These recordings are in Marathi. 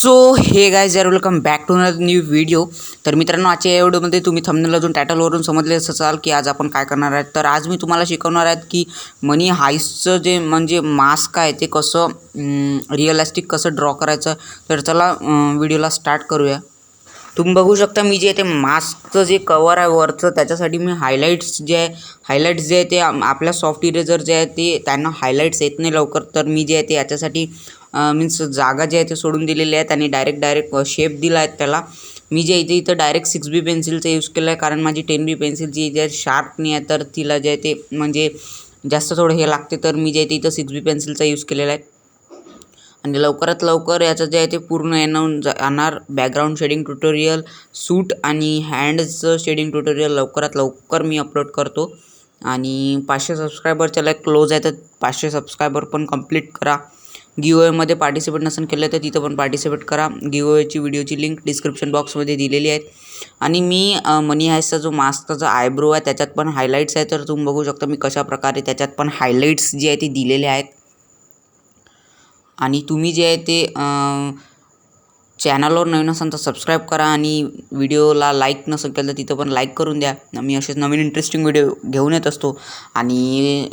सो हे गाइज यार welcome back to another new video. तर मित्रांनो, आजच्या या व्हिडिओमध्ये तुम्ही थंबनेल अजून टायटलवरून समजले असाल की आज आपण काय करणार आहे। तर आज मी तुम्हाला शिकवणार आहे की मनी हाइस्टचं जे म्हणजे मास्क आहे ते कसं रिअलिस्टिक कसं ड्रॉ करायचं। तर चला व्हिडिओला स्टार्ट करूया। तुम्ही बघू शकता मी जे ते मास्कचं जे कवर आहे वरचं त्याच्यासाठी मी हायलाइट्स जे आहे ते आपल्या सॉफ्ट इरेजर जे आहे ते त्यांना हायलाइट्स येत नाही लवकर। तर मी जे आहे ते याच्यासाठी मीन्स जागा जे आहे ते सोडून दिलेली आहेत आणि डायरेक्ट शेप दिला आहे त्याला। मी जे इथं डायरेक्ट 6B पेन्सिलचा यूज केला आहे, कारण माझी 10B पेन्सिल जी जे शार्प नाही आहे तर तिला जे आहे ते म्हणजे जास्त थोडं हे लागते। तर मी जे आहे ते इथं 6B पेन्सिलचा यूज केलेला आहे आणि लवकरात लवकर याचं जे आहे ते पूर्ण येणार बॅकग्राऊंड शेडिंग ट्युटोरियल, सूट आणि हँड्सचं शेडिंग ट्युटोरियल लवकरात लवकर मी अपलोड करतो। आणि 500 सबस्क्रायबरच्या लाईक क्लोज आहे, तर 500 सबस्क्रायबर पण कंप्लीट करा। गिव्हअवेमध्ये पार्टिसिपेट नसेल केलं तर तिथं पण पार्टिसिपेट करा। गिव्हअवेची व्हिडिओची लिंक डिस्क्रिप्शन बॉक्समध्ये दिलेली आहे। आणि मी मनी हाइस्टचा जो मास्कचा आयब्रो आहे त्याच्यात पण हायलाइट्स आहे, तर तुम्ही बघू शकता मी कशा प्रकारे त्याच्यात पण हायलाइट्स जे आहे ते दिलेले आहेत। आणि तुम्ही जे आहे ते चॅनलवर नवीन असाल तर सबस्क्राईब करा आणि व्हिडिओला लाईक नसेल केलं तर तिथं पण लाईक करून द्या। मी असेच नवीन इंटरेस्टिंग व्हिडिओ घेऊन येत असतो। आणि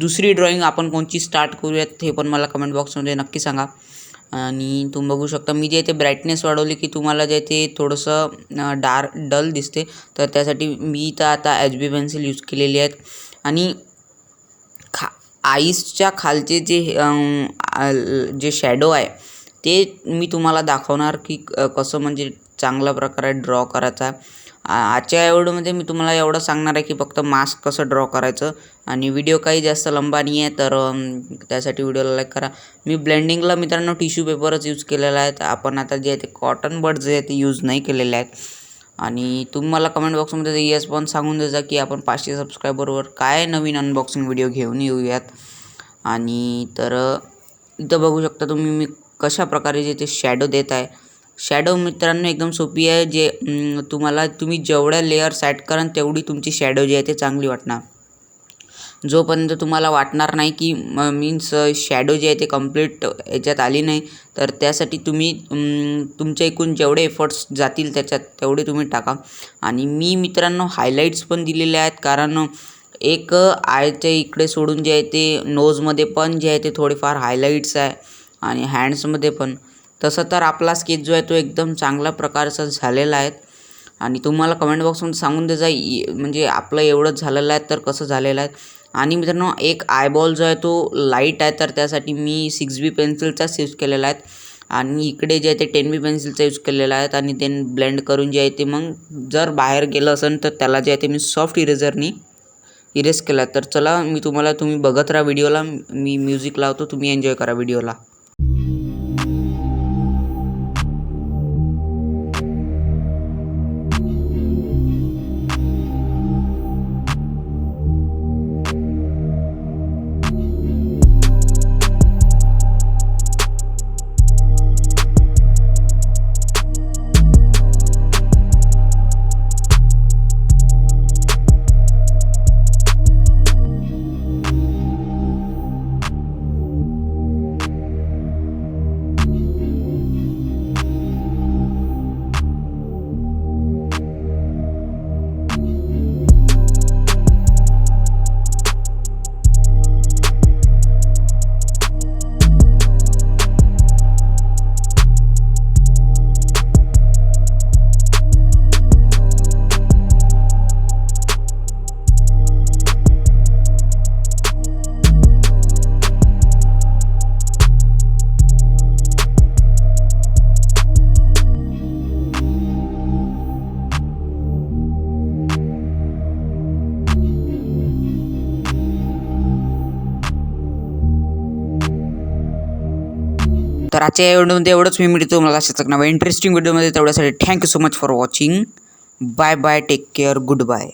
दुसरी ड्रॉईंग आपण कोणची स्टार्ट करूयात हे पण मला कमेंट बॉक्समध्ये नक्की सांगा। आणि तुम्ही बघू शकता मी जे ते ब्राईटनेस वाढवली की तुम्हाला जे ते थोडंसं डल दिसते, तर त्यासाठी मी तर आता HB पेन्सिल यूज केलेली आहेत। आणि आईसच्या खालचे जे शॅडो आहे ते मी तुम्हाला दाखवणार की कसं म्हणजे चांगल्या प्रकारे ड्रॉ करायचा। आजच्या व्हिडिओमध्ये मी तुम्हाला एवढं सांगणार आहे की फक्त मास्क कसं ड्रॉ करायचं। आणि व्हिडिओ काही जास्त लंबा नाही आहे, तर त्यासाठी व्हिडिओला लाईक करा। मी ब्लेंडिंगला मित्रांनो टिश्यू पेपरच यूज केलेला आहे। आपण आता जे आहे ते कॉटन बड जे आहे ते यूज नाही केलेले आहेत। आणि तुम्ही मला कमेंट बॉक्समध्ये येस पण सांगून द्या की आपण 500 सबस्क्रायबरवर काय नवीन अनबॉक्सिंग व्हिडिओ घेऊन येऊयात। आणि तर इथं बघू शकता तुम्ही मी कशा प्रकारे जे ते शॅडो देत आहे। शॅडो मित्रांनो एकदम सोपी आहे, जे तुम्ही जेवढ्या लेयर्स ॲड कराल तेवढी तुमची शॅडो जी आहे ते चांगली वाटणार। जोपर्यंत तुम्हाला वाटणार नाही की मीन्स शॅडो जे आहे ते कंप्लीट याच्यात आली नाही, तर त्यासाठी तुम्ही तुमच्या एकूण जेवढे एफर्ट्स जातील त्याच्यात तेवढे तुम्ही टाका। आणि मी मित्रांनो हायलाइट्स पण दिलेले आहेत, कारण एक आयच्या इकडे सोडून जे आहे ते नोजमध्ये पण जे आहे ते थोडेफार हायलाइट्स आहे आणि हँड्समध्ये पण। तसं तर आपला स्केच जो आहे तो एकदम चांगल्या प्रकारचा झालेला आहे। आणि तुम्हाला कमेंट बॉक्समध्ये सांगून द्यायचा म्हणजे आपलं एवढंच झालेलं आहे तर कसं झालेलं आहे। आणि मित्रांनो एक आयबॉल जो आहे तो लाईट आहे, तर त्यासाठी मी 6B पेन्सिलचाच यूज केलेला आहे। आणि इकडे जे आहे ते 10B पेन्सिलचा यूज केलेला आहे। आणि ते ब्लेंड करून जे आहे ते मग जर बाहेर गेलं असेल तर त्याला जे आहे ते मी सॉफ्ट इरेजरनी इरेज केला। तर चला तुम्ही बघत राहा व्हिडिओला, मी म्युझिक लावतो, तुम्ही एन्जॉय करा व्हिडिओला। तर आजच्या व्हिडिओमध्ये एवढंच, मी मिळतो मला अशाच नव्या इंटरेस्टिंग व्हिडिओमध्ये। तेवढ्यासाठी thank you so much for watching. Bye bye, take care, good bye.